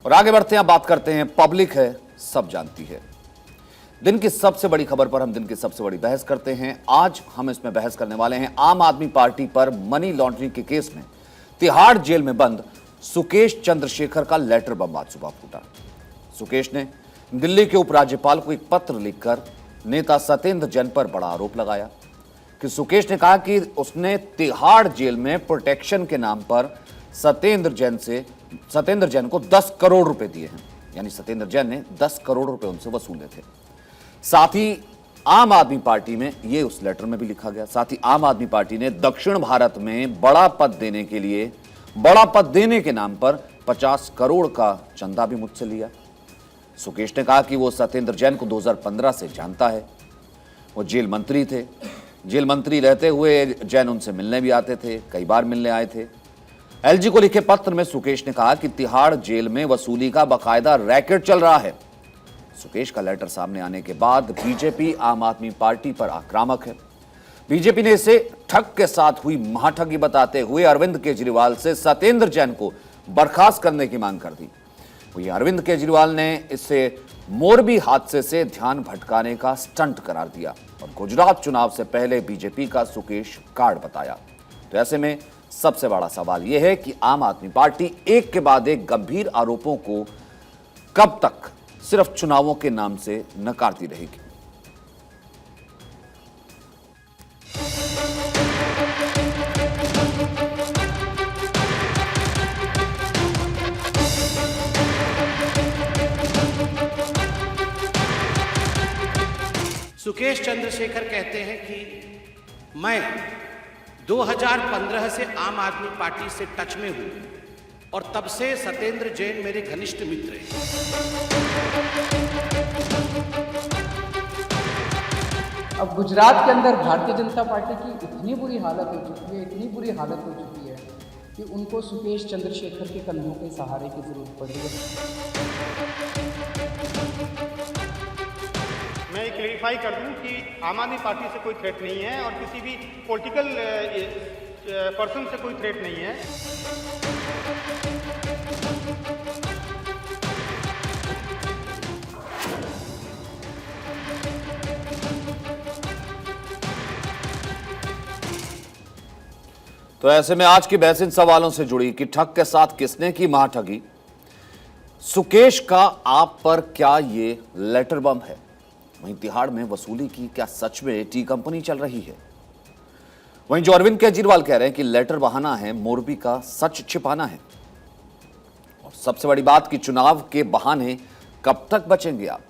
और आगे बढ़ते हैं, बात करते हैं पब्लिक है सब जानती है। दिन की सबसे बड़ी खबर पर हम दिन की सबसे बड़ी बहस करते हैं। आज हम इसमें बहस करने वाले हैं आम आदमी पार्टी पर मनी लॉन्ड्रिंग के केस में तिहाड़ जेल में बंद सुकेश चंद्रशेखर का लेटर बम आज सुबह फूटा। सुकेश ने दिल्ली के उपराज्यपाल को एक पत्र लिखकर नेता सत्येंद्र जैन पर बड़ा आरोप लगाया कि सुकेश ने कहा कि उसने तिहाड़ जेल में प्रोटेक्शन के नाम पर सत्येंद्र जैन को 10 करोड़ रुपए दिए हैं, यानी सत्येंद्र जैन ने 10 करोड़ रुपए उनसे वसूले थे। साथ ही आम आदमी पार्टी में ये उस लेटर में भी लिखा गया। साथ ही आम आदमी पार्टी ने दक्षिण भारत में बड़ा पद देने के नाम पर 50 करोड़ का चंदा भी मुझसे लिया। सुकेश ने कहा कि वो सत्येंद्र जैन को 2015 से जानता है। वो जेल मंत्री थे। जेल मंत्री रहते हुए जैन उनसे मिलने भी आते थे, कई बार मिलने आए थे। एलजी को लिखे पत्र में सुकेश ने कहा कि तिहाड़ जेल में वसूली का बाकायदा रैकेट चल रहा है। सुकेश का लेटर सामने आने के बाद बीजेपी आम आदमी पार्टी पर आक्रामक है। बीजेपी ने इसे ठग के साथ हुई महाठगी बताते हुए अरविंद केजरीवाल से सत्येंद्र जैन को बर्खास्त करने की मांग कर दी। वही अरविंद केजरीवाल ने इसे मोरबी हादसे से ध्यान भटकाने का स्टंट करार दिया और गुजरात चुनाव से पहले बीजेपी का सुकेश कार्ड बताया। तो ऐसे में सबसे बड़ा सवाल यह है कि आम आदमी पार्टी एक के बाद एक गंभीर आरोपों को कब तक सिर्फ चुनावों के नाम से नकारती रहेगी। सुकेश चंद्रशेखर कहते हैं कि मैं 2015 से आम आदमी पार्टी से टच में हूं और तब से सत्येंद्र जैन मेरे घनिष्ठ मित्र हैं। अब गुजरात के अंदर भारतीय जनता पार्टी की इतनी बुरी हालत हो चुकी है कि उनको सुकेश चंद्रशेखर के कंधों के सहारे की जरूरत पड़ रही है। मैं ये क्लेरिफाई कर दूं कि आम आदमी पार्टी से कोई थ्रेट नहीं है और किसी भी पॉलिटिकल पर्सन से कोई थ्रेट नहीं है। तो ऐसे में आज की बहस इन सवालों से जुड़ी कि ठग के साथ किसने की महाठगी, सुकेश का आप पर क्या ये लेटर बम है, वहीं तिहाड़ में वसूली की क्या सच में टी कंपनी चल रही है। वहीं जो अरविंद केजरीवाल कह रहे हैं कि लेटर बहाना है, मोरबी का सच छिपाना है। और सबसे बड़ी बात कि चुनाव के बहाने कब तक बचेंगे आप।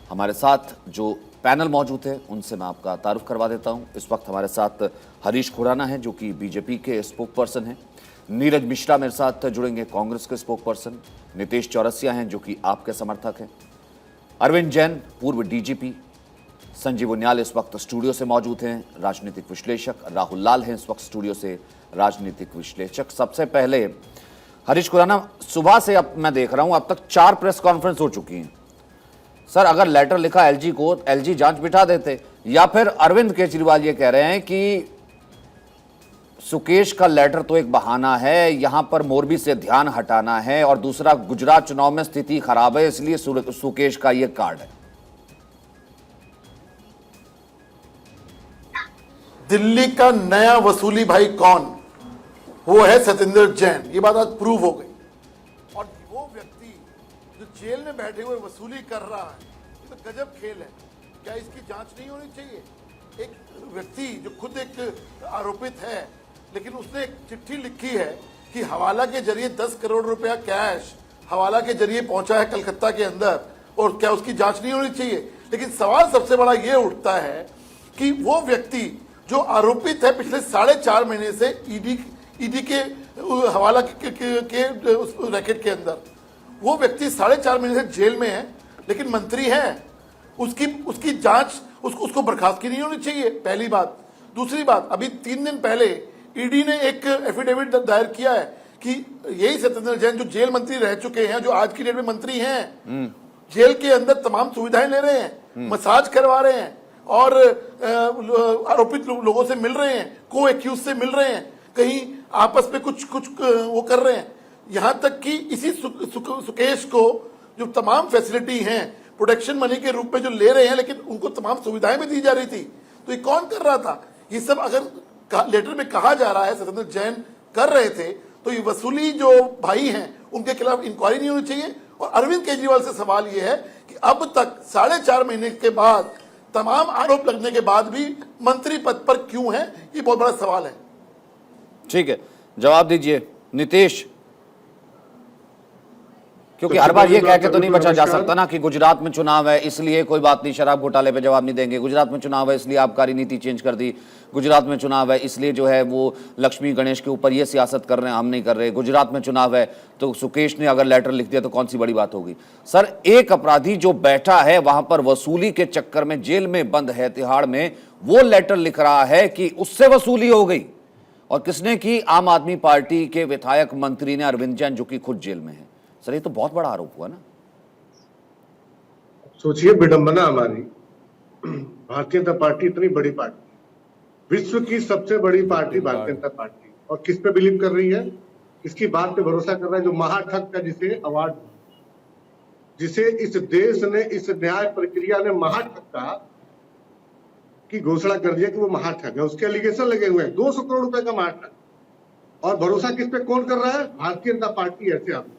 हमारे साथ जो पैनल मौजूद है उनसे मैं आपका तारुफ करवा देता हूं। इस वक्त हमारे साथ हरीश खुराना है जो कि बीजेपी के स्पोक पर्सन हैं। नीरज मिश्रा मेरे साथ जुड़ेंगे, कांग्रेस के स्पोक पर्सन। नीतीश चौरसिया हैं जो कि आपके समर्थक हैं। अरविंद जैन पूर्व डीजीपी। संजीव उनियाल इस वक्त स्टूडियो से मौजूद हैं, राजनीतिक विश्लेषक। राहुल लाल हैं इस वक्त स्टूडियो से, राजनीतिक विश्लेषक। सबसे पहले हरीश खुराना, सुबह से अब मैं देख रहा हूं अब तक 4 प्रेस कॉन्फ्रेंस हो चुकी हैं। सर, अगर लेटर लिखा एलजी को, एलजी जांच बिठा देते, या फिर अरविंद केजरीवाल ये कह रहे हैं कि सुकेश का लेटर तो एक बहाना है, यहां पर मोरबी से ध्यान हटाना है, और दूसरा गुजरात चुनाव में स्थिति खराब है इसलिए सुकेश का ये कार्ड है। दिल्ली का नया वसूली भाई कौन? वो है सत्येंद्र जैन। ये बात आज प्रूव हो गई। और वो व्यक्ति जो जेल में बैठे हुए वसूली कर रहा है, ये तो गजब खेल है। क्या इसकी जांच नहीं होनी चाहिए? एक व्यक्ति जो खुद एक आरोपित है, लेकिन उसने एक चिट्ठी लिखी है कि हवाला के जरिए 10 करोड़ रुपया कैश हवाला के जरिए पहुंचा है कलकत्ता के अंदर, और क्या उसकी जांच नहीं होनी चाहिए? लेकिन सवाल सबसे बड़ा ये उठता है कि वो व्यक्ति जो आरोपित है पिछले 4.5 महीने से ईडी के हवाला के उस रैकेट के अंदर, वो व्यक्ति 4.5 महीने से जेल में है, लेकिन मंत्री है। उसकी जांच उसको बर्खास्त की नहीं होनी चाहिए, पहली बात। दूसरी बात, अभी 3 दिन पहले ईडी ने एक एफिडेविट दायर किया है कि यही सत्येंद्र जैन जो जेल मंत्री रह चुके हैं, जो आज की डेट में मंत्री हैं, जेल के अंदर तमाम सुविधाएं ले रहे हैं, मसाज करवा रहे हैं और आरोपित लोगों से मिल रहे हैं, को एक्यूज से मिल रहे हैं, कहीं आपस में कुछ वो कर रहे हैं। यहां तक कि इसी सुकेश को जो तमाम फैसिलिटी हैं प्रोटेक्शन मनी के रूप में जो ले रहे हैं, लेकिन उनको तमाम सुविधाएं भी दी जा रही थी, तो ये कौन कर रहा था? ये सब अगर लेटर में कहा जा रहा है सत्येंद्र जैन कर रहे थे, तो ये वसूली जो भाई हैं उनके खिलाफ इंक्वायरी नहीं होनी चाहिए। और अरविंद केजरीवाल से सवाल ये है कि अब तक 4.5 महीने के बाद तमाम आरोप लगने के बाद भी मंत्री पद पर क्यों है, ये बहुत बड़ा सवाल है। ठीक है, जवाब दीजिए नीतीश। क्योंकि हर बार ये कह के तो नहीं बचा जा सकता ना कि गुजरात में चुनाव है इसलिए कोई बात नहीं, शराब घोटाले पे जवाब नहीं देंगे, गुजरात में चुनाव है इसलिए आबकारी नीति चेंज कर दी, गुजरात में चुनाव है इसलिए जो है वो लक्ष्मी गणेश के ऊपर ये सियासत कर रहे हैं, हम नहीं कर रहे, गुजरात में चुनाव है तो सुकेश ने अगर लेटर लिख दिया तो कौन सी बड़ी बात होगी। सर, एक अपराधी जो बैठा है वहां पर वसूली के चक्कर में जेल में बंद है तिहाड़ में, वो लेटर लिख रहा है कि उससे वसूली हो गई, और किसने की? आम आदमी पार्टी के विधायक मंत्री ने, अरविंद जैन, जो कि खुद जेल में है। सर, ये तो बहुत बड़ा आरोप हुआ ना। सोचिए विडंबना हमारी, भारतीय जनता पार्टी इतनी बड़ी पार्टी, विश्व की सबसे बड़ी पार्टी भारतीय जनता पार्टी, और किस पे बिलीव कर रही है? इसकी बात पे भरोसा कर रहा है जो महाठग का जिसे अवार्ड, जिसे इस देश ने, इस न्याय प्रक्रिया ने महाठग का की घोषणा कर दिया कि वो महाठग है, उसके एलिगेशन लगे हुए हैं 200 करोड़ रुपए का महाठग, और भरोसा किस पे कौन कर रहा है? भारतीय जनता पार्टी। ऐसे आदमी,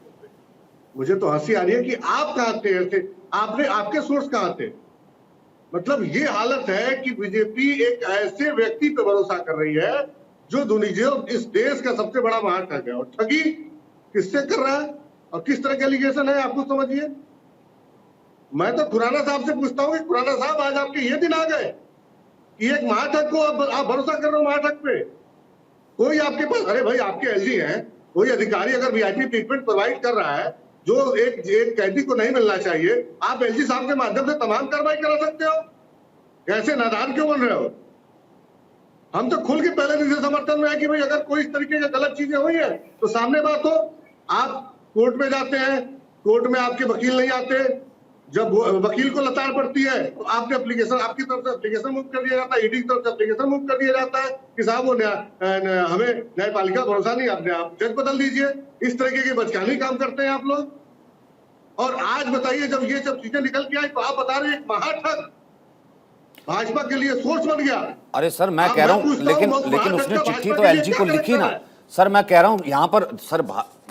मुझे तो हंसी आ रही है कि आप कहां थे ऐसे, आपने, आपके सोर्स कहां थे? मतलब ये हालत है कि बीजेपी एक ऐसे व्यक्ति पे भरोसा कर रही है जो इस देश का सबसे बड़ा महाठग है, और ठगी किससे कर रहा है और किस तरह के एलिगेशन है आपको समझिए। मैं तो खुराना साहब से पूछता हूँ कि खुराना साहब, आज आपके ये दिन आ गए कि एक महाठग को आप भरोसा कर रहे हो? महाठग पे कोई आपके पास, अरे भाई आपके एलजी हैं, कोई अधिकारी अगर वीआईपी ट्रीटमेंट प्रोवाइड कर रहा है जो एक कैदी को नहीं मिलना चाहिए, आप एलजी साहब के माध्यम से तमाम कार्रवाई करा सकते हो। कैसे नादान क्यों बन रहे हो? हम तो खुल के पहले दिन से समर्थन में है कि भाई अगर कोई इस तरीके की गलत चीजें हुई है तो सामने बात हो। आप कोर्ट में जाते हैं, कोर्ट में आपके वकील नहीं आते, जब वकील को लताड़ पड़ती है तो आपने एप्लीकेशन, आपकी तरफ से एप्लीकेशन मूव कर दिया जाता है, ईडी की तरफ से एप्लीकेशन मूव कर दिया जाता है कि साहब वो हमें न्यायपालिका भरोसा नहीं, आपने आप जज बदल दीजिए। इस तरीके के बचकानी काम करते हैं आप लोग। और आज बताइए जब ये सब चीजें निकल के आई तो आप बता रहे हैं एक महाठग भाजपा के लिए सोर्स बन गया। अरे सर, मैं कह रहा हूं, लेकिन उसने चिट्ठी तो एलजी को लिखी ना। सर, मैं कह रहा हूं यहां पर, सर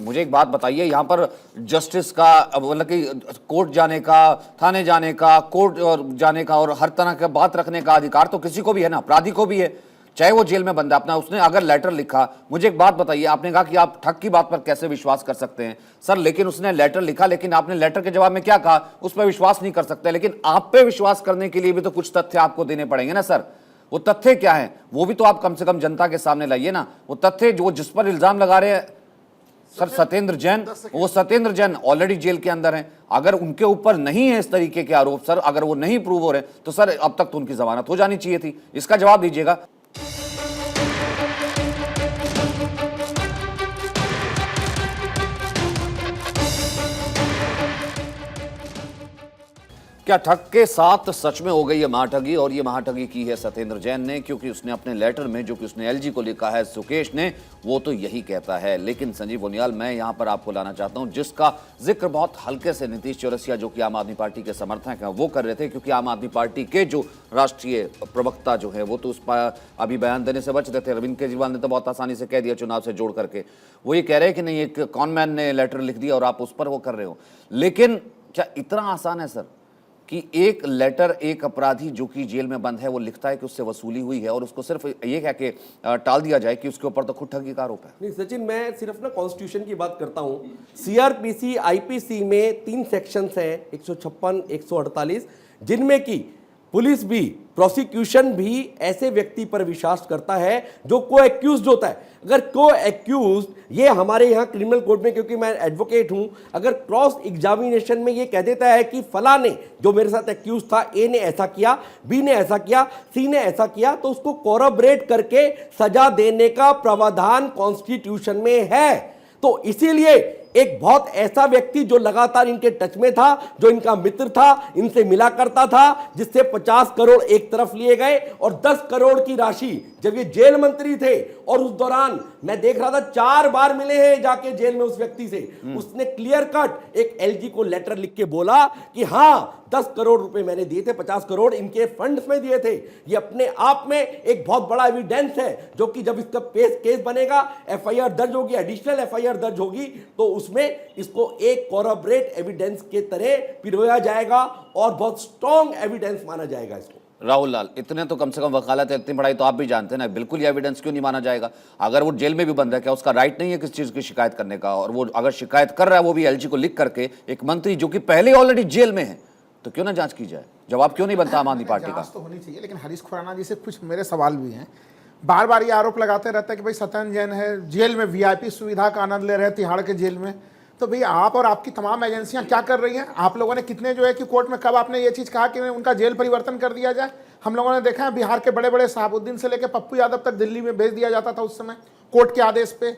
मुझे एक बात बताइए, यहां पर जस्टिस का, मतलब कि कोर्ट जाने का, थाने जाने का, कोर्ट जाने का और हर तरह का बात रखने का अधिकार तो किसी को भी है ना, अपराधी को भी है, चाहे वो जेल में बंद है अपना। उसने अगर लेटर लिखा, मुझे एक बात बताइए, आपने कहा कि आप ठग की बात पर कैसे विश्वास कर सकते हैं? सर, लेकिन उसने लेटर लिखा, लेकिन आपने लेटर के जवाब में क्या कहा? उस पर विश्वास नहीं कर सकते, लेकिन आप पे विश्वास करने के लिए भी तो कुछ तथ्य आपको देने पड़ेंगे ना सर। वो तथ्य क्या है वो भी तो आप कम से कम जनता के सामने लाइए ना। वो तथ्य जो जिस पर इल्जाम लगा रहे हैं सर सत्येंद्र जैन, वो सत्येंद्र जैन ऑलरेडी जेल के अंदर हैं। अगर उनके ऊपर नहीं है इस तरीके के आरोप सर, अगर वो नहीं प्रूव हो रहे तो सर अब तक तो उनकी जमानत हो जानी चाहिए थी। इसका जवाब दीजिएगा। क्या ठग के साथ सच में हो गई है महाठगी? और ये महाठगी की है सत्येंद्र जैन ने, क्योंकि उसने अपने लेटर में जो कि उसने एलजी को लिखा है सुकेश ने, वो तो यही कहता है। लेकिन संजीव उनियाल, मैं यहां पर आपको लाना चाहता हूं जिसका जिक्र बहुत हल्के से नीतीश चौरसिया जो कि आम आदमी पार्टी के समर्थक हैं वो कर रहे थे, क्योंकि आम आदमी पार्टी के जो राष्ट्रीय प्रवक्ता जो है वो तो उस पर अभी बयान देने से बच रहे थे। अरविंद केजरीवाल ने तो बहुत आसानी से कह दिया चुनाव से जोड़ करके, वो ये कह रहे हैं कि नहीं एक कॉनमैन ने लेटर लिख दिया और आप उस पर वो कर रहे हो। लेकिन क्या इतना आसान है सर कि एक लेटर एक अपराधी जो कि जेल में बंद है वो लिखता है कि उससे वसूली हुई है और उसको सिर्फ ये कह के टाल दिया जाए कि उसके ऊपर तो खुद ठगी का आरोप है? नहीं सचिन, मैं सिर्फ ना कॉन्स्टिट्यूशन की बात करता हूं। सीआरपीसी आईपीसी में 3 सेक्शंस हैं, 156, 148, जिनमें की पुलिस भी, प्रोसिक्यूशन भी ऐसे व्यक्ति पर विश्वास करता है जो को एक्यूज्ड होता है। अगर को एक्यूज्ड, ये हमारे यहाँ क्रिमिनल कोड में, क्योंकि मैं एडवोकेट हूं, अगर क्रॉस एग्जामिनेशन में ये कह देता है कि फला ने, जो मेरे साथ एक्यूज था, ए ने ऐसा किया, बी ने ऐसा किया, सी ने ऐसा किया, तो उसको कोरबरेट करके सजा देने का प्रावधान कॉन्स्टिट्यूशन में है। तो इसीलिए एक बहुत ऐसा व्यक्ति जो लगातार इनके टच में था, जो इनका मित्र था, इनसे मिला करता था, जिससे 50 करोड़ एक तरफ लिए गए और 10 करोड़ की राशि जब ये जेल मंत्री थे और उस दौरान मैं देख रहा था 4 बार मिले हैं जाके जेल में उस व्यक्ति से। उसने क्लियर कट एक एलजी को लेटर लिख के बोला कि हां 10 करोड़ रुपए मैंने दिए थे, 50 करोड़ इनके फंड्स में दिए थे। ये अपने आप में एक बहुत बड़ा एविडेंस है, जो कि जब इसका केस बनेगा, एफआईआर दर्ज होगी, एडिशनल एफआईआर दर्ज होगी, तो उसमें इसको एक कॉरबोरेट एविडेंस के तरह पिरोया जाएगा और बहुत स्ट्रॉन्ग एविडेंस माना जाएगा इसको। राहुल लाल, इतने तो कम से कम वकालत है, इतनी पढ़ाई तो आप भी जानते हैं ना, बिल्कुल ये एविडेंस क्यों नहीं माना जाएगा? अगर वो जेल में भी बंद है, क्या उसका राइट नहीं है किस चीज की शिकायत करने का? और वो अगर शिकायत कर रहा है वो भी एलजी को लिख करके, एक मंत्री जो कि पहले ऑलरेडी जेल में है, तो क्यों ना जांच की जाए? जवाब क्यों नहीं बनता आम आदमी पार्टी का? जांच तो होनी चाहिए, लेकिन हरीश खुराना जी से कुछ मेरे सवाल भी हैं। बार बार ये आरोप लगाते रहते हैं कि भाई सत्येंद्र जैन है जेल में, वीआईपी सुविधा का आनंद ले रहे हैं तिहाड़ के जेल में। तो भाई आप और आपकी तमाम एजेंसियां क्या कर रही हैं? आप लोगों ने कितने जो है कि कोर्ट में कब आपने ये चीज़ कहा कि उनका जेल परिवर्तन कर दिया जाए? हम लोगों ने देखा है बिहार के बड़े बड़े शहाबुद्दीन से लेकर पप्पू यादव तक दिल्ली में भेज दिया जाता था उस समय कोर्ट के आदेश पे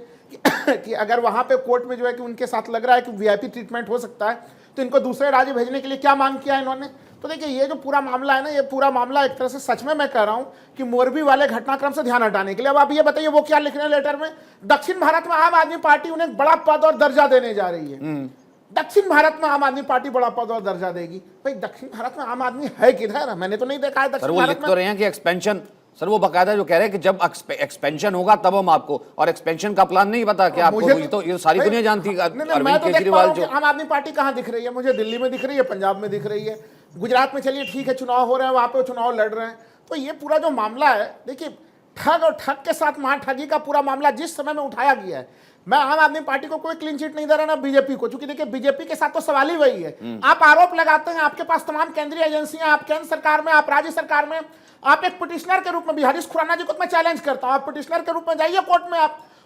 कि अगर वहाँ पे कोर्ट में जो है कि उनके साथ लग रहा है कि वीआईपी ट्रीटमेंट हो सकता है तो इनको दूसरे राज्य भेजने के लिए क्या मांग किया इन्होंने? तो देखिए ये जो पूरा मामला है ना, ये पूरा मामला एक तरह से सच में मैं कह रहा हूं कि मोरबी वाले घटनाक्रम से ध्यान हटाने के लिए। अब आप ये बताइए वो क्या लिख रहे हैं लेटर में? दक्षिण भारत में आम आदमी पार्टी उन्हें बड़ा पद और दर्जा देने जा रही है। दक्षिण भारत में आम आदमी पार्टी बड़ा पद और दर्जा देगी। भाई दक्षिण भारत में आम आदमी है किधर? मैंने तो नहीं देखा है दक्षिण भारत में। लिख तो रहे हैं कि एक्सपेंशन, सर वो बकायदा जो कह रहे हैं कि जब एक्सपेंशन होगा तब हम आपको, और एक्सपेंशन का प्लान नहीं पता कि आपको, तो ये सारी दुनिया जानती है। अरविंद केजरीवाल जो आम आदमी पार्टी कहाँ दिख रही है? मुझे दिल्ली में दिख रही है, पंजाब में दिख रही है, गुजरात में चलिए ठीक है चुनाव हो रहे हैं, वहां पे चुनाव लड़ रहे हैं। तो ये पूरा जो मामला है, देखिए ठग और ठग के साथ महाठगी का पूरा मामला जिस समय में उठाया गया है, मैं आम आदमी पार्टी को कोई क्लीन चिट नहीं दे रहा ना बीजेपी को, क्योंकि देखिए बीजेपी के साथ तो सवाल ही वही है। आप आरोप लगाते हैं, आपके पास तमाम केंद्रीय एजेंसियां, आप केंद्र सरकार में, आप राज्य सरकार में, आप एक पिटिशनर के रूप में भी, हरीश खुराना जी को मैं चैलेंज करता हूं, आप पिटिशनर के रूप में जाइए कोर्ट में।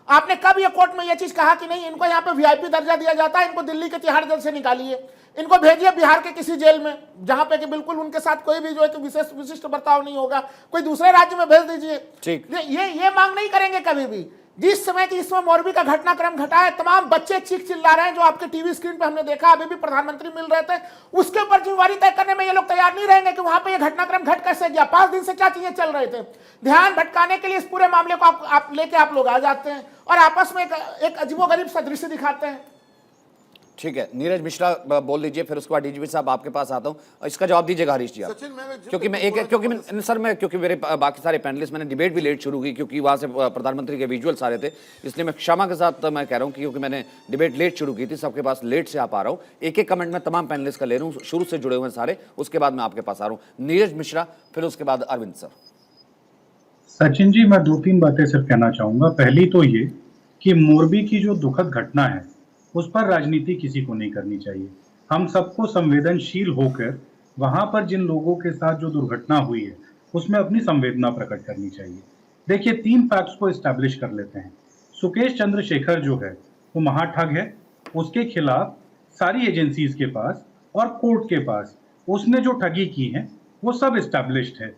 आपने कब ये कोर्ट में ये चीज कहा कि नहीं इनको यहाँ पे वीआईपी दर्जा दिया जाता है, इनको दिल्ली के तिहाड़ जेल से निकालिए, इनको भेजिए बिहार के किसी जेल में जहां पे कि बिल्कुल उनके साथ कोई भी जो है कि विशिष्ट बर्ताव नहीं होगा, कोई दूसरे राज्य में भेज दीजिए। ये मांग नहीं करेंगे कभी भी। जिस समय की इसमें मोरबी का घटनाक्रम घटा है, तमाम बच्चे चीख चिल्ला रहे हैं, जो आपके टीवी स्क्रीन पे हमने देखा, अभी भी प्रधानमंत्री मिल रहे थे, उसके ऊपर जिम्मेवारी तय करने में ये लोग तैयार नहीं रहेंगे कि वहां पे ये घटनाक्रम घट कैसे गया, 5 दिन से क्या चीजें चल रहे थे। ध्यान भटकाने के लिए इस पूरे मामले को आप लेके आप लोग आ जाते हैं और आपस में एक अजीबोगरीब सा दृश्य दिखाते हैं। ठीक है, नीरज मिश्रा बोल लीजिए, फिर उसके बाद डीजीपी साहब आपके पास आता हूं, इसका जवाब दीजिएगा हरीश जी आप। क्योंकि मेरे बाकी सारे पैनलिस्ट, मैंने डिबेट भी लेट शुरू की क्योंकि वहां से प्रधानमंत्री के विजुअल्स आ रहे थे, इसलिए मैं क्षमा के साथ मैं कह रहा हूं कि क्योंकि मैंने डिबेट लेट शुरू की थी, सबके पास लेट से आ पा रहा हूं। एक कमेंट मैं तमाम पैनलिस्ट का ले रहा हूं, शुरू से जुड़े हुए सारे, उसके बाद मैं आपके पास आ रहा हूं। नीरज मिश्रा, फिर उसके बाद अरविंद सर। सचिन जी, मैं 2-3 बातें सिर्फ कहना चाहूंगा। पहली तो ये कि मोरबी की जो दुखद घटना है उस पर राजनीति किसी को नहीं करनी चाहिए। हम सबको संवेदनशील होकर वहां पर जिन लोगों के साथ जो दुर्घटना हुई है उसमें अपनी संवेदना प्रकट करनी चाहिए। देखिए 3 फैक्ट्स को एस्टैब्लिश कर लेते हैं। सुकेश चंद्रशेखर जो है वो महाठग है, उसके खिलाफ सारी एजेंसीज के पास और कोर्ट के पास उसने जो ठगी की है वो सब एस्टैब्लिश्ड है।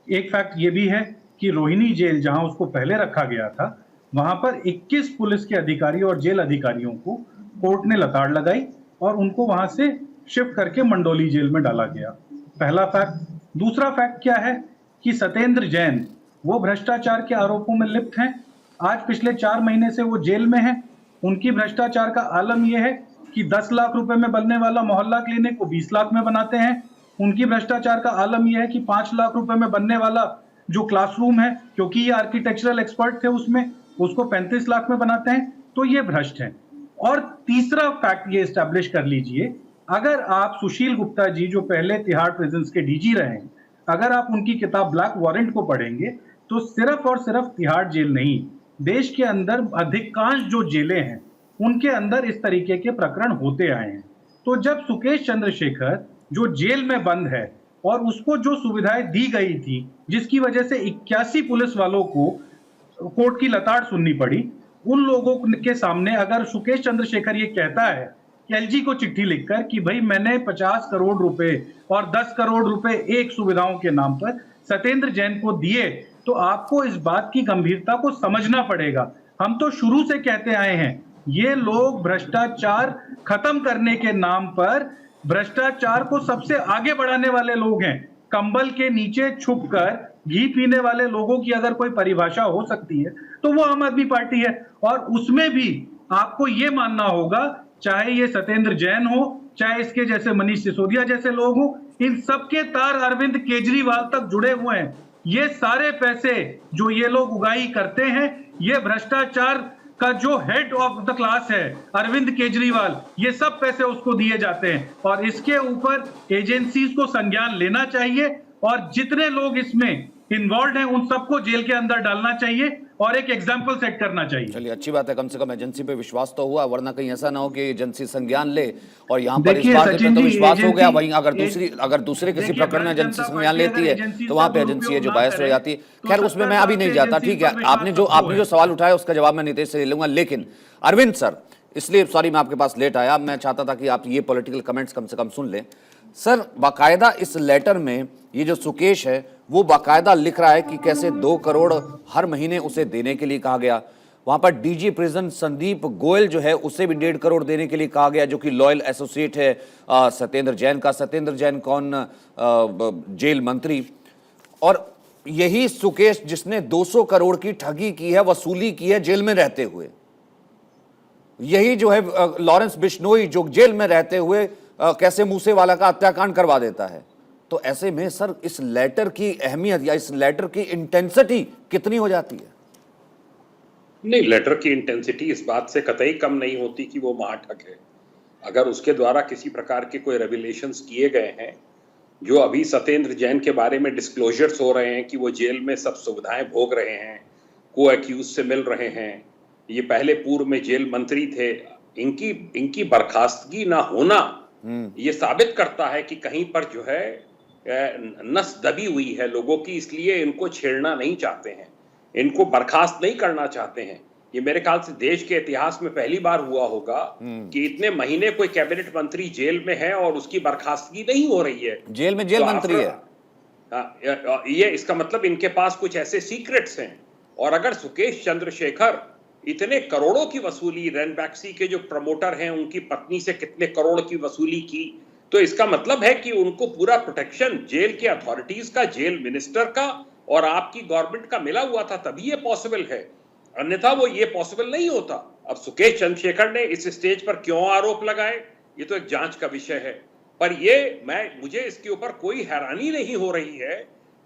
एक फैक्ट ये भी है कि रोहिणी जेल जहां उसको पहले रखा गया था, वहां पर 21 पुलिस के अधिकारी और जेल अधिकारियों को कोर्ट ने लताड़ लगाई और उनको वहां से शिफ्ट करके मंडोली जेल में डाला गया। पहला फैक्ट। दूसरा फैक्ट क्या है कि सत्येंद्र जैन वो भ्रष्टाचार के आरोपों में लिप्त हैं। आज पिछले 4 महीने से वो जेल में है। उनकी भ्रष्टाचार का आलम यह है कि 10 लाख रुपए में बनने वाला मोहल्ला क्लिनिक को 20 लाख में बनाते हैं। उनकी भ्रष्टाचार का आलम यह है कि 5 लाख रुपए में बनने वाला जो क्लासरूम है, क्योंकि ये आर्किटेक्चरल एक्सपर्ट थे उसमें, उसको 35 लाख में बनाते हैं। तो ये भ्रष्ट है। और तीसरा फैक्ट ये एस्टैब्लिश कर लीजिए, अगर आप सुशील गुप्ता जी जो पहले तिहाड़ प्रिजन्स के डीजी रहे हैं, अगर आप उनकी किताब ब्लैक वारंट को पढ़ेंगे तो सिर्फ और सिर्फ तिहाड़ जेल नहीं, देश के अंदर अधिकांश जो जेलें हैं उनके अंदर इस तरीके के प्रकरण होते आए हैं। तो जब सुकेश चंद्रशेखर जो जेल में बंद है और उसको जो सुविधाएं दी गई थी, जिसकी वजह से 81 पुलिस वालों को कोर्ट की लताड़ सुननी पड़ी, उन लोगों के सामने अगर सुकेश चंद्रशेखर ये कहता है कि एलजी को चिट्ठी लिखकर कि भाई मैंने 50 करोड़ रुपए और 10 करोड़ रुपए एक सुविधाओं के नाम पर सत्येंद्र जैन को दिए, तो आपको इस बात की गंभीरता को समझना पड़ेगा। हम तो शुरू से कहते आए हैं ये लोग भ्रष्टाचार खत्म करने के नाम पर भ्रष्टाचार को सबसे आगे बढ़ाने वाले लोग हैं। कंबल के नीचे छुपकर घी पीने वाले लोगों की अगर कोई परिभाषा हो सकती है तो वो आम आदमी पार्टी है। और उसमें भी आपको ये मानना होगा, चाहे ये सत्येंद्र जैन हो, चाहे इसके जैसे मनीष सिसोदिया जैसे लोग हो, इन सबके तार अरविंद केजरीवाल तक जुड़े हुए हैं। ये सारे पैसे जो ये लोग उगाही करते हैं, ये भ्रष्टाचार का जो हेड ऑफ द क्लास है अरविंद केजरीवाल, ये सब पैसे उसको दिए जाते हैं। और इसके ऊपर एजेंसीज को संज्ञान लेना चाहिए और जितने लोग इसमें इन्वॉल्व हैं उन सबको जेल के अंदर डालना चाहिए और एक एग्जाम्पल सेट करना चाहिए। चलिए, अच्छी बात है, कम से कम एजेंसी पे विश्वास तो हुआ, वरना कहीं ऐसा ना हो कि एजेंसी संज्ञान ले और यहाँ पर इस बात पे तो विश्वास हो गया, वहीं अगर दूसरे किसी प्रकरण में एजेंसी संज्ञान लेती है तो वहां पे एजेंसी है जो बायस हो जाती है। खैर, उसमें मैं अभी नहीं जाता। ठीक है, आपने जो सवाल उठाया उसका जवाब मैं नीतीश से ले लूंगा। लेकिन अरविंद सर, इसलिए सॉरी मैं आपके पास लेट आया, मैं चाहता था कि आप ये पॉलिटिकल कमेंट्स कम से कम सुन लें। सर, बाकायदा इस लेटर में ये जो सुकेश है वो बाकायदा लिख रहा है कि कैसे 2 करोड़ हर महीने उसे देने के लिए कहा गया। वहां पर डीजी प्रिजन संदीप गोयल जो है उसे भी 1.5 करोड़ देने के लिए कहा गया, जो कि लॉयल एसोसिएट है सत्येंद्र जैन का। सत्येंद्र जैन कौन? जेल मंत्री। और यही सुकेश जिसने 200 करोड़ की ठगी की है, वसूली की है जेल में रहते हुए। यही जो है लॉरेंस बिश्नोई जो जेल में रहते हुए कैसे मूसेवाला का हत्याकांड करवा देता है। तो ऐसे में सर इस लेटर की अहमियत या इस लेटर की इंटेंसिटी कितनी हो जाती है? नहीं, लेटर की इंटेंसिटी इस बात से कतई कम नहीं होती कि वो महाठग है। अगर उसके द्वारा किसी प्रकार के कोई रेविलेशंस किए गए हैं, जो अभी सत्येंद्र जैन के बारे में डिस्क्लोजर्स हो रहे हैं कि वो जेल में सब सुविधाएं भोग रहे हैं, को एक्यूज से मिल रहे हैं, ये पहले पूर्व में जेल मंत्री थे, इनकी बर्खास्तगी ना होना ये साबित करता है कि कहीं पर जो है नस दबी हुई है लोगों की, इसलिए इनको छेड़ना नहीं चाहते हैं, इनको बर्खास्त नहीं करना चाहते हैं। ये मेरे ख्याल से देश के इतिहास में पहली बार हुआ होगा कि इतने महीने कोई कैबिनेट मंत्री जेल में है और उसकी बर्खास्तगी नहीं हो रही है। जेल में जेल मंत्री है। ये इसका मतलब इनके पास कुछ ऐसे सीक्रेट्स हैं। और अगर सुकेश चंद्रशेखर इतने करोड़ों की वसूली, रैनबैक्सी के जो प्रमोटर हैं उनकी पत्नी से कितने करोड़ की वसूली की, तो इसका मतलब है कि उनको पूरा प्रोटेक्शन जेल के अथॉरिटीज का, जेल मिनिस्टर का और आपकी गवर्नमेंट का मिला हुआ था, तभी ये पॉसिबल है, अन्यथा वो ये पॉसिबल नहीं होता। अब सुकेश चंद्रशेखर ने इस स्टेज पर क्यों आरोप लगाए, ये तो एक जांच का विषय है। पर मुझे इसके ऊपर कोई हैरानी नहीं हो रही है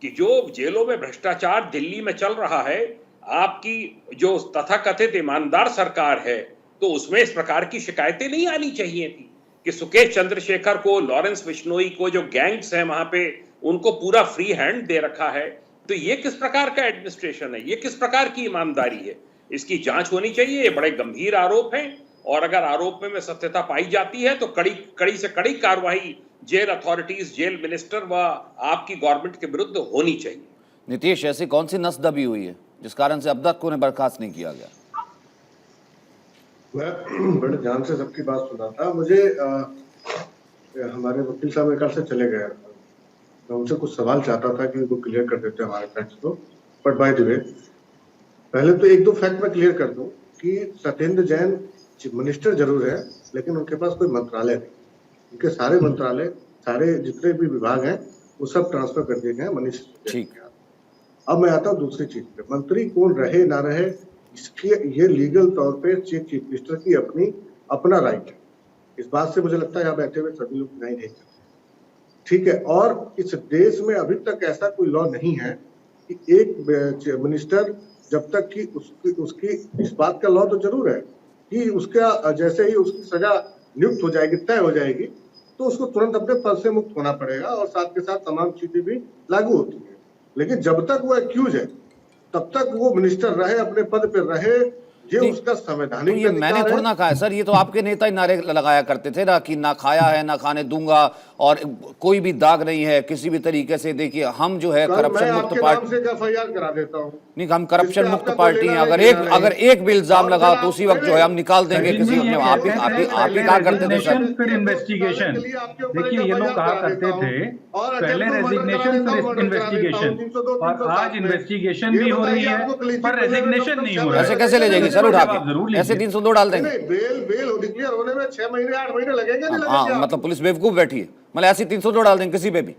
कि जो जेलों में भ्रष्टाचार दिल्ली में चल रहा है, आपकी जो तथाकथित ईमानदार सरकार है, तो उसमें इस प्रकार की शिकायतें नहीं आनी चाहिए थी कि सुकेश चंद्रशेखर को, लॉरेंस बिश्नोई को, जो गैंग्स हैं वहां पे, उनको पूरा फ्री हैंड दे रखा है। तो ये किस प्रकार का एडमिनिस्ट्रेशन है, ये किस प्रकार की ईमानदारी है? इसकी जांच होनी चाहिए। ये बड़े गंभीर आरोप हैं और अगर आरोप में सत्यता पाई जाती है तो कड़ी से कड़ी कार्रवाई जेल अथॉरिटीज, जेल मिनिस्टर व आपकी गवर्नमेंट के विरुद्ध होनी चाहिए। नीतीश, ऐसी कौन सी नस दबी हुई है जिस कारण से अब तक उन्हें बर्खास्त नहीं किया गया? मैं बड़े ध्यान से सबकी बात सुना था। मुझे हमारे वकील साहब मेरे ख्याल से चले गए, मैं उनसे कुछ सवाल चाहता था कि वो क्लियर कर देते हमारे फैक्ट्स को। बट बाय द वे, पहले तो 1-2 फैक्ट मैं क्लियर कर दूं कि सत्येंद्र जैन मिनिस्टर जरूर है, लेकिन उनके पास कोई मंत्रालय नहीं। उनके सारे मंत्रालय, सारे जितने भी विभाग हैं, वो सब ट्रांसफर कर दिए गए मनीष सिसोदिया के हाथ। अब मैं आता हूँ दूसरी चीज पे, मंत्री कौन रहे ना रहे, इसकी ये लीगल तौर पे चीफ मिनिस्टर की अपना राइट है। इस बात से मुझे लगता है यहाँ बैठे हुए सभी लोग नहीं देख सकते, ठीक है। और इस देश में अभी तक ऐसा कोई लॉ नहीं है कि एक मिनिस्टर जब तक कि उसकी इस बात का लॉ तो जरूर है कि उसका जैसे ही उसकी सजा नियुक्त हो जाएगी, तय हो जाएगी, तो उसको तुरंत अपने पद से मुक्त होना पड़ेगा और साथ के साथ तमाम चीजें भी लागू होती है। लेकिन जब तक वो एक्यूज है तब तक वो मिनिस्टर रहे, अपने पद पे रहे, ये उसका संवैधानिक तो ये मैंने थोड़ा ना कहा है सर, ये तो आपके नेता ही नारे लगाया करते थे ना कि ना खाया है ना खाने दूंगा और कोई भी दाग नहीं है किसी भी तरीके से। देखिए हम जो है करप्शन मुक्त पार्टी से एफआईआर करा देता हूं। नहीं, हम करप्शन मुक्त पार्टी हैं। अगर एक भी इल्जाम लगा तो उसी वक्त जो है हम निकाल देंगे किसी को। आप ही कहा करते थे सर, फिर इन्वेस्टिगेशन। देखिए ये लोग कहा करते थे पहले रेजिग्नेशन फिर इन्वेस्टिगेशन, और आज इन्वेस्टिगेशन भी हो रही है पर रेजिग्नेशन नहीं हो रहा है। ऐसे कैसे ले जाएगी सर उठा जवाब जरूर के, लीजिए। ऐसे 302 डाल देंगे। नहीं, बेल डिक्लेयर होने में 6 महीने 8 महीने लगेंगे, नहीं हाँ, लगेंगे? मतलब पुलिस बेवकूफ बैठी है, मतलब ऐसी 302 डाल देंगे किसी पे भी।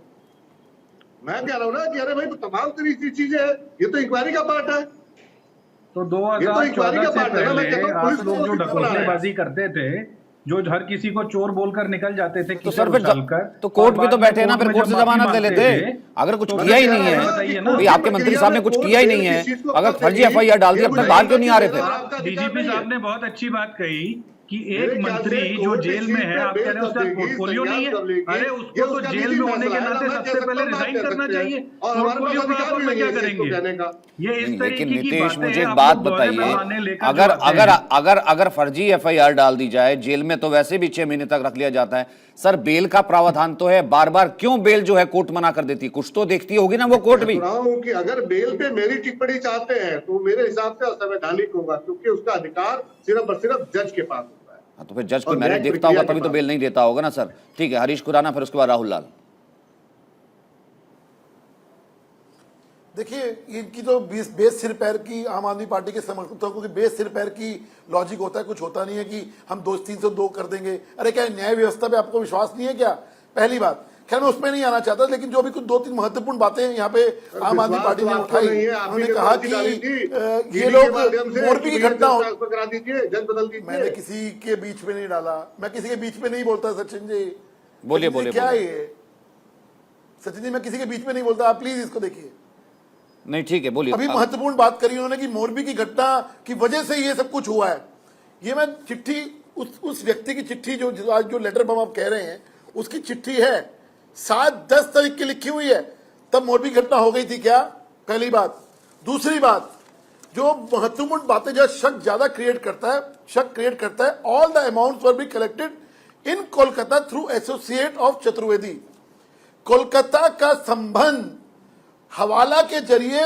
मैं कह रहा हूँ ना कि अरे भाई तमाम तरीके की चीजें हैं, ये तो इंक्वायरी का पार्ट है। तो ये तो इंक्वायरी 2014 का से पार्ट है ना, मैं पहले कहता हूँ आप पुलिस लोग जो को बना रहा है। ढकोसलेबाजी करते थे, जो हर किसी को चोर बोलकर निकल जाते थे, तो सर फिर तो कोर्ट भी तो बैठे हैं ना, फिर कोर्ट से जमानत ले लेते। अगर कुछ किया ही नहीं है, भाई आपके मंत्री साहब ने कुछ किया ही नहीं है, अगर फर्जी FIR डाल दी, अब तक बाहर क्यों नहीं आ रहे थे? डीजीपी साहब ने बहुत अच्छी बात कही कि एक मंत्री जो जेल में है, आप कह रहे हो उसका पोर्टफोलियो नहीं है, अरे उसको तो जेल में होने के नाते सबसे पहले रिजाइन करना चाहिए। पोर्टफोलियो को आप में क्या करेंगे? ये इस तरीके लेकिन की नीतीश बातें मुझे एक आप बात लोग बड़े पैमाने बताइए, लेकर अगर जो आते अगर हैं। अगर अगर फर्जी FIR डाल दी जाए, जेल में तो वैसे भी 6 महीने तक रख लिया जाता है सर, बेल का प्रावधान तो है, बार बार क्यों बेल जो है कोर्ट मना कर देती है? कुछ तो देखती होगी ना वो कोर्ट भी। कि अगर बेल पे मेरी टिप्पणी चाहते हैं तो मेरे हिसाब से असंवैधानिक होगा, क्योंकि उसका अधिकार सिर्फ और सिर्फ जज के पास होता है। हाँ, तो फिर जज को और मैरिट न्यायिक देखता होगा प्रक्रिया तभी के तो बेल नहीं देता होगा ना सर। ठीक है, हरीश खुराना, फिर उसके बाद राहुल लाल। देखिए, इनकी तो बेस सिर पैर की आम आदमी पार्टी के समर्थकों की बेस सिर पैर की लॉजिक होता है, कुछ होता नहीं है कि हम 302 कर देंगे। अरे क्या न्याय व्यवस्था पे आपको विश्वास नहीं है क्या? पहली बात। खैर मैं उसमें नहीं आना चाहता, लेकिन जो भी कुछ 2-3 महत्वपूर्ण बातें यहाँ पे आम आदमी पार्टी ने उठाई, उन्होंने कहा कि ये लोग मोरबी की घटना हो, करा दीजिए, जज बदल दीजिए। मैंने किसी के बीच में नहीं डाला, मैं किसी के बीच में नहीं बोलता सचिन जी। बोलिए, सचिन जी, बोलिए, क्या बोलिए। है ये? सचिन जी, मैं किसी के बीच में नहीं बोलता, आप प्लीज इसको देखिए। नहीं ठीक है, बोलिए। अभी महत्वपूर्ण बात करी उन्होंने कि मोरबी की घटना की वजह से ये सब कुछ हुआ है। ये मैं चिट्ठी उस व्यक्ति की चिट्ठी जो आज जो लेटर बम आप कह रहे हैं, उसकी चिट्ठी है 7-10 तारीख की लिखी हुई है। तब मोरबी घटना हो गई थी क्या? पहली बात। दूसरी बात, जो महत्वपूर्ण बातें जो शक ज्यादा क्रिएट करता है, all the amounts were be collected in Kolkata through associate of Chaturvedi. Kolkata का संबंध हवाला के जरिए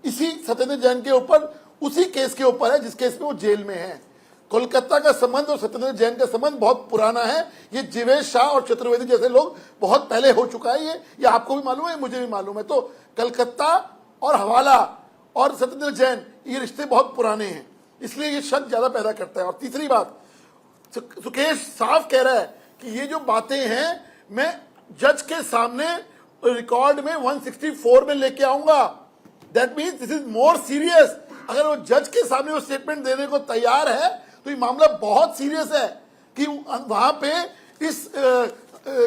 इसी सत्येंद्र जैन के ऊपर, उसी केस के ऊपर है जिस केस में वो जेल में है। कोलकाता का संबंध और सत्येंद्र जैन का संबंध बहुत पुराना है। ये जीवेश शाह और चतुर्वेदी जैसे लोग बहुत पहले हो चुका है। ये आपको भी मालूम है, मुझे भी मालूम है। तो कलकत्ता और हवाला और सत्येंद्र जैन ये रिश्ते बहुत पुराने हैं, इसलिए ये शक ज्यादा पैदा करता है। और तीसरी बात, सुकेश साफ कह रहा है कि ये जो बातें हैं मैं जज के सामने रिकॉर्ड में 164 में लेके आऊंगा। That means this is more serious. अगर वो जज के सामने वो स्टेटमेंट देने को तैयार है तो ये मामला बहुत सीरियस है कि वहां पे इस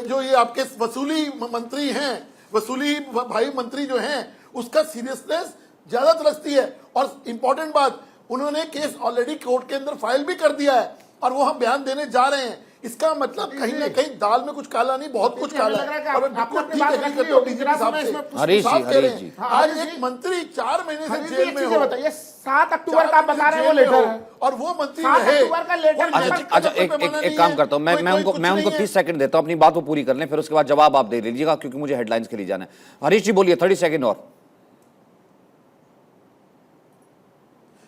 जो ये आपके वसूली मंत्री हैं, वसूली भाई मंत्री जो हैं, उसका सीरियसनेस ज्यादा तरसती है। और इंपॉर्टेंट बात, उन्होंने केस ऑलरेडी कोर्ट के अंदर फाइल भी कर दिया है और वो हम बयान देने जा रहे हैं। इसका मतलब कहीं ना कहीं दाल में कुछ काला नहीं, बहुत कुछ काला है। और बिल्कुल ठीक है, हरीश जी, आज एक मंत्री 4 महीने से जेल में हो, बताइए 7 अक्टूबर का बता रहे हैं वो लेटर है, और वो मंत्री 7 रहे। अक्टूबर का लेटर। अच्छा, एक काम करता हूं, मैं उनको 30 सेकंड देता हूं, अपनी बात वो पूरी कर लें, फिर उसके बाद जवाब आप दे लीजिएगा, क्योंकि मुझे हेडलाइंस के लिए जाना है। हरीश जी बोलिए, 30 सेकंड और।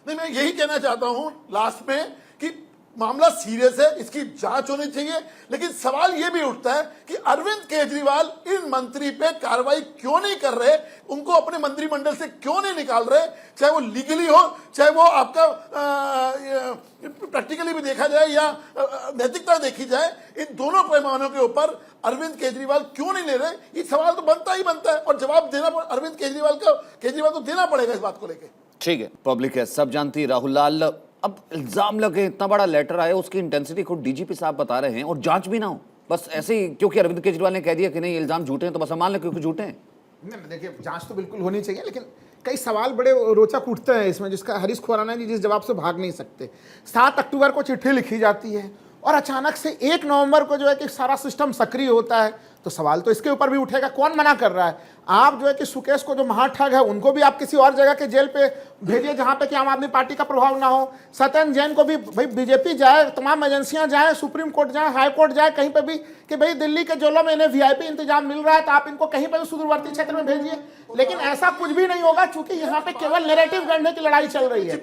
नहीं, मैं यही कहना चाहता हूं लास्ट में कि मामला सीरियस है, इसकी जांच होनी चाहिए। लेकिन सवाल यह भी उठता है कि अरविंद केजरीवाल इन मंत्री पे कार्रवाई क्यों नहीं कर रहे, उनको अपने मंत्रिमंडल से क्यों नहीं निकाल रहे, चाहे वो लीगली हो, चाहे वो आपका प्रैक्टिकली भी देखा जाए या नैतिकता देखी जाए। इन दोनों पैमानों के ऊपर अरविंद केजरीवाल क्यों नहीं ले रहे, ये सवाल तो बनता ही बनता है और जवाब देना अरविंद केजरीवाल को देना पड़ेगा इस बात को लेकर। ठीक है, पब्लिक है, सब जानती है। राहुल लाल, अब इल्जाम लगे, इतना बड़ा लेटर आया, उसकी इंटेंसिटी खुद डीजीपी साहब बता रहे हैं, और जांच भी ना हो, बस ऐसे ही क्योंकि अरविंद केजरीवाल ने कह दिया कि नहीं इल्जाम झूठे हैं तो बस हम मान लें क्योंकि झूठे हैं। नहीं, देखिए जांच तो बिल्कुल होनी चाहिए, लेकिन कई सवाल बड़े रोचक उठते हैं इसमें, जिसका हरीश खुराना जी जिस जवाब से भाग नहीं सकते। 7 अक्टूबर को चिट्ठी लिखी जाती है और अचानक से 1 नवंबर को जो है कि सारा सिस्टम सक्रिय होता है, तो सवाल तो इसके ऊपर भी उठेगा, कौन मना कर रहा है? आप जो है कि सुकेश को जो महाठग है उनको भी आप किसी और जगह के जेल पे भेजिए जहां पे कि आम आदमी पार्टी का प्रभाव ना हो। सत्येंद्र जैन को भी भाई बीजेपी जाए, तमाम एजेंसियां जाए, सुप्रीम कोर्ट जाए, हाई कोर्ट जाए, कहीं पे भी कि भाई दिल्ली के जेलों में इन्हें वीआईपी इंतजाम मिल रहा है तो आप इनको कहीं पर भी सुदूरवर्ती क्षेत्र में भेजिए। लेकिन ऐसा कुछ भी नहीं होगा, चूंकि यहाँ पे केवल नैरेटिव गढ़ने की लड़ाई चल रही है।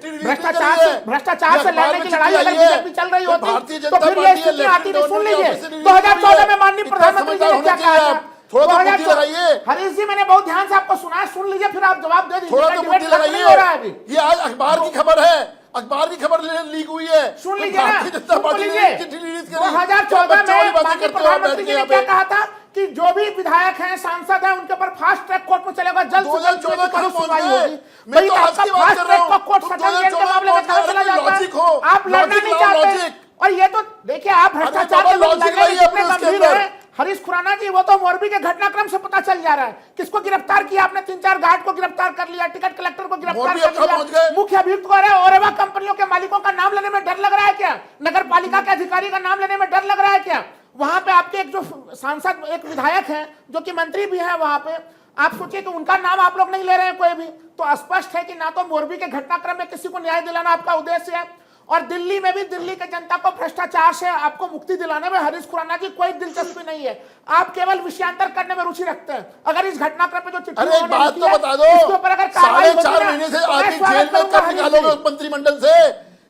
भ्रष्टाचार से लड़ने की लड़ाई अगर बीजेपी चल रही होती तो फिर ये स्थिति आती नहीं। सुन लीजिए, 2014 में माननीय प्रधानमंत्री जी ने क्या कहा था? हरीश जी, मैंने बहुत ध्यान से आपको सुना है, सुन लीजिए फिर आप जवाब दे दीजिए। थोड़ा तो बुद्धि लगाइए। ये आज अखबार की खबर है, अखबार की खबर लीक हुई है। सुन तो लीजिए ना, भारतीय जनता सुन पार्टी ने लीजिए। चिट्ठी रिलीज करी। 2014 बच्चों वाली में बातें माननीय करते हो आप बैठ प्रधानमंत्री के जी ने यहाँ क्या पे। कहा था कि जो भी विधायक हैं, सांसद हैं, उनके ऊपर फास्ट ट्रैक कोर्ट में चलेगा, जल्द से जल्द 2014 उनकी कहाँ पहुंच सुनवाई गए? होगी। मैं भाई तो आज आपका की बात फास्ट कर रहा ट्रैक हूँ। का कोर्ट तुम सदन जेल के 2014 मामले में कहाँ चला में जाता लॉजिक हो। है? आप लड़ना लॉजिक नहीं लाओ, चाहते। लॉजिक। और ये तो देखिए, आप भ्रष्टाचार बाबा के विरुद्ध लॉजिक लड़ने में लाइए कितने अपने उसके गंभीर अंदर। हैं। हरीश खुराना जी, वो तो मोरबी के घटनाक्रम से पता चल जा रहा है। किसको गिरफ्तार किया आपने? 3-4 गार्ड को गिरफ्तार कर लिया, टिकट कलेक्टर को गिरफ्तार मोरबी कर अब कहाँ पहुंच लिया, गए? मुख्य अभियुक्त को। अरे ओरेवा कंपनियों के मालिकों का नाम लेने में डर लग रहा है क्या? नगर पालिका के अधिकारी का नाम लेने में डर लग रहा है क्या? वहां पे आपके एक जो सांसद, एक विधायक है जो कि मंत्री भी है, वहां पे आप सोचिए कि उनका नाम आप लोग नहीं ले रहे हैं कोई भी। तो स्पष्ट है कि ना तो मोरबी के घटनाक्रम में किसी को न्याय दिलाना आपका उद्देश्य है, और दिल्ली में भी दिल्ली के जनता को भ्रष्टाचार से आपको मुक्ति दिलाने में हरीश खुराना की कोई दिलचस्पी नहीं है। आप केवल विषयांतर करने में रुचि रखते हैं। अगर इस घटनाक्रम पे जो चिट्ठी अरे एक उन्होंने बात लिखी तो है, बता दो, इसके ऊपर अगर कार्रवाई होती 4.5 ना, महीने से तो मैं आदमी स्वागत जेल में करूंगा कब हरीश निकालोगे जी। उस मंत्रिमंडल से?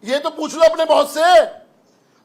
ये तो पूछ लो अपने बॉस से,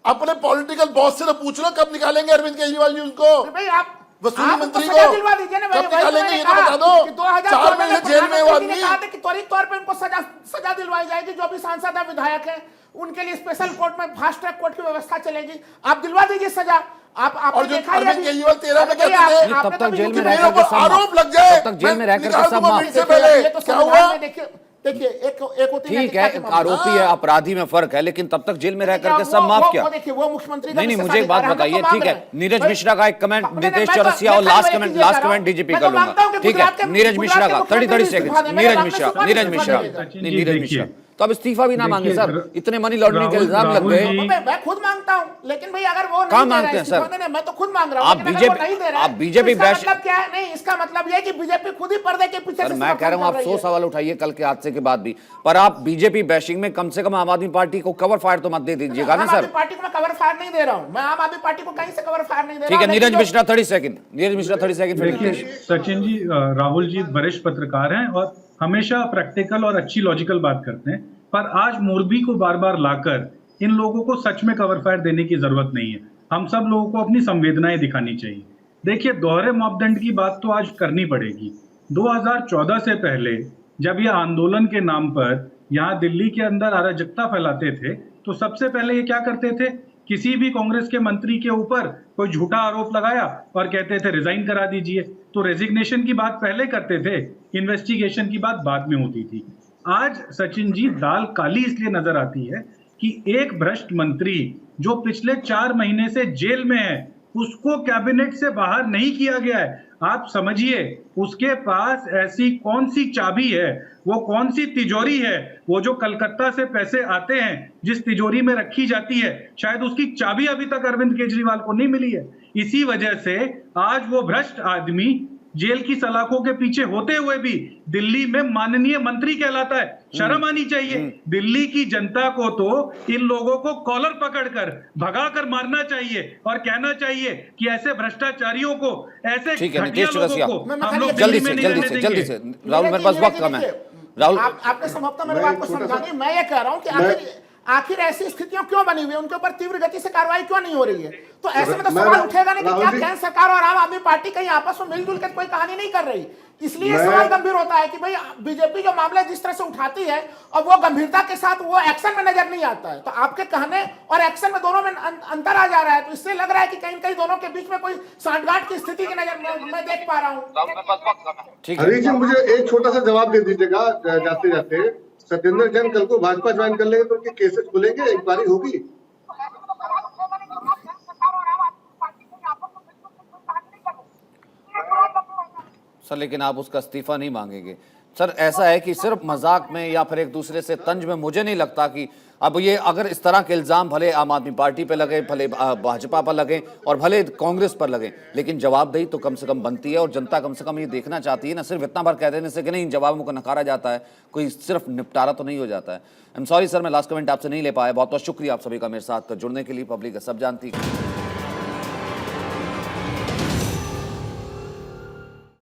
अपने पॉलिटिकल बॉस से तो पूछ लो कब निकालेंगे अरविंद केजरीवाल जी उनको। भाई आप वसूली आप मंत्री उनको को सजा दिलवा दीजिए ना। कब वही तो निकालेंगे मैंने ये तो कहा बता दो। कि 2014 4 महीने जेल में वो प्रधानमंत्री जी ने आदमी। कहा था कि त्वरित तौर पे उनको सजा दिलवाई जाएगी। जो भी सांसद है, विधायक है, उनके लिए स्पेशल कोर्ट में फास्ट ट्रैक कोर्ट की व्यवस्था चलेगी। आप दिलवा दीजिए सजा। आप और जो देखा ही अरविंद अभी- केजरीवाल 13 में अरे भैया, कहते थे, आपने तब तक तो जेल में YouTube रह मेरे करके ऊपर सब माफ। आरोप लग जाए, तब तक जेल में रह करके निकाल सब दूंगा माफ। मिनट से देखिए, पहले। ये तो क्या संविधान हुआ? में देखिए एक होती ठीक नैतिकता है, की एक मामला। आरोपी है, अपराधी में फर्क है, लेकिन तब तक जेल में रह करके सब वो- माफ वो- क्या? वो देखिए, वो मुख्यमंत्री का नहीं, विशेष मुझे एक बात अधिकार है, हम बताइए, तो मांग ठीक रहे है। हैं। नीरज भाई- मिश्रा का एक कमेंट, मैं नितेश तो- चौरसिया और मैं लास्ट तो कमेंट ये कह रहा हूं, डीजीपी मैं कर तो लूंगा। मानता हूं कि ठीक है, गुजरात के नीरज मिश्रा का 30 मुख्यमंत्री सेकंड, इस्तीफा दें। नीरज मेरे मिश्रा, नाम पे नीरज सुपारी मिश्रा, इस्तीफा सचिन नहीं जी, नीरज देखिए। मिश्रा तो अब इस्तीफा भी ना मांगे देखिए, सर, इतने मनी लॉन्ड्रिंग के राहुल- इल्जाम लग राहुल गए। जी- मैं खुद मांगता हूं, लेकिन भाई अगर वो कहाँ नहीं दे मांगते रहे हैं सर? इस्तीफा देने, मैं तो खुद मांग रहा हूं। आप लेकिन अगर बीजेपी वो नहीं दे रहे आप हैं, बीजेपी तो इसका बैश मतलब क्या है? नहीं, इसका मतलब ये है कि बीजेपी खुद ही पर्दे के पीछे सर से मैं कह रहा हूं, आप समर्थन कर 100 रही है। सवाल उठाइए कल के हादसे के बाद भी, पर आप बीजेपी बैशिंग में कम से कम आम आदमी पार्टी को कवर फायर तो मत दे दीजिएगा ना आम आदमी सर। पार्टी को मैं कवर फायर नहीं दे रहा हूं। मैं आम आदमी पार्टी को कहीं से कवर फायर नहीं दे रहा ठीक है, हूं। नीरज मिश्रा 30 सेकंड, नीरज मिश्रा 30 सेकंड फिर देखिए नितेश। सचिन जी, राहुल जी वरिष्ठ पत्रकार हैं और हमेशा प्रैक्टिकल और अच्छी लॉजिकल बात करते हैं, पर आज मोरबी को बार बार लाकर इन लोगों को सच में कवर फायर देने की जरूरत नहीं है। हम सब लोगों को अपनी संवेदनाएं दिखानी चाहिए। देखिए, दोहरे मापदंड की बात तो आज करनी पड़ेगी। 2014 से पहले जब ये आंदोलन के नाम पर यहाँ दिल्ली के अंदर अराजकता फैलाते थे, तो सबसे पहले ये क्या करते थे? किसी भी कांग्रेस के मंत्री के ऊपर कोई झूठा आरोप लगाया और कहते थे रिजाइन करा दीजिए। तो रेजिग्नेशन की बात पहले करते थे, इन्वेस्टिगेशन की बात बाद में होती थी। आज सचिन जी, दाल काली इसलिए नजर आती है कि एक भ्रष्ट मंत्री जो पिछले 4 महीने से जेल में है, उसको कैबिनेट से बाहर नहीं किया गया है। आप समझिए, उसके पास ऐसी कौन सी चाबी है, वो कौन सी तिजोरी है, वो जो कलकत्ता से पैसे आते हैं जिस तिजोरी में रखी जाती है, शायद उसकी चाबी अभी तक अरविंद केजरीवाल को नहीं मिली है। इसी वजह से आज वो भ्रष्ट आदमी जेल की सलाखों के पीछे होते हुए भी दिल्ली में माननीय मंत्री कहलाता है। शर्म आनी चाहिए। दिल्ली की जनता को तो इन लोगों को कॉलर पकड़कर भगाकर मारना चाहिए और कहना चाहिए कि ऐसे भ्रष्टाचारियों को, ऐसे ठीक है, घटिया नितेश लोगों चौरसिया, को हम लोग जल्दी दिल्ली में से नहीं जल्दी रहने से देंगे। जल्दी से राहुल, मेरे पास वक्त कम है। राहुल, आपने समाप्त मेरे बात को समझानी। मैं ये कह रहा हूं कि आखिर ऐसी स्थितियां क्यों बनी हुई है? उनके ऊपर तीव्र गति से कार्रवाई क्यों नहीं हो रही है? तो ऐसे में तो सवाल उठेगा नहीं कि क्या केंद्र सरकार और आम आदमी पार्टी कहीं आपस में मिलजुल कर कोई कहानी नहीं कर रही। इसलिए सवाल गंभीर होता है कि भाई बीजेपी जो मामला जिस तरह से उठाती है और वो गंभीरता के साथ वो एक्शन में नजर नहीं आता है। तो आपके कहने और एक्शन में दोनों में अंतर आ जा रहा है। तो इससे लग रहा है कि कहीं कहीं दोनों के बीच में कोई सांठगांठ की स्थिति की नजर मैं देख पा रहा हूँ। ठीक है, हरीश जी, मुझे एक छोटा सा जवाब दे दीजिएगा जाते जाते। सत्येंद्र जैन कल को भाजपा ज्वाइन कर लेंगे तो उनके केसेस खुलेंगे, इंक्वायरी होगी? सर लेकिन आप उसका इस्तीफा नहीं मांगेंगे सर? ऐसा है कि सिर्फ मजाक में या फिर एक दूसरे से तंज में, मुझे नहीं लगता कि अब ये अगर इस तरह के इल्जाम भले आम आदमी पार्टी पे लगे, भले भाजपा पर लगे और भले कांग्रेस पर लगे, लेकिन जवाबदेही तो कम से कम बनती है और जनता कम से कम ये देखना चाहती है ना। सिर्फ इतना बार कह देने से कि नहीं जवाबों को नकारा जाता है, कोई सिर्फ निपटारा तो नहीं हो जाता है। आई एम सॉरी सर, मैं लास्ट कमेंट आपसे नहीं ले पाया। बहुत बहुत शुक्रिया आप सभी का मेरे साथ जुड़ने के लिए। पब्लिक सब जानती है।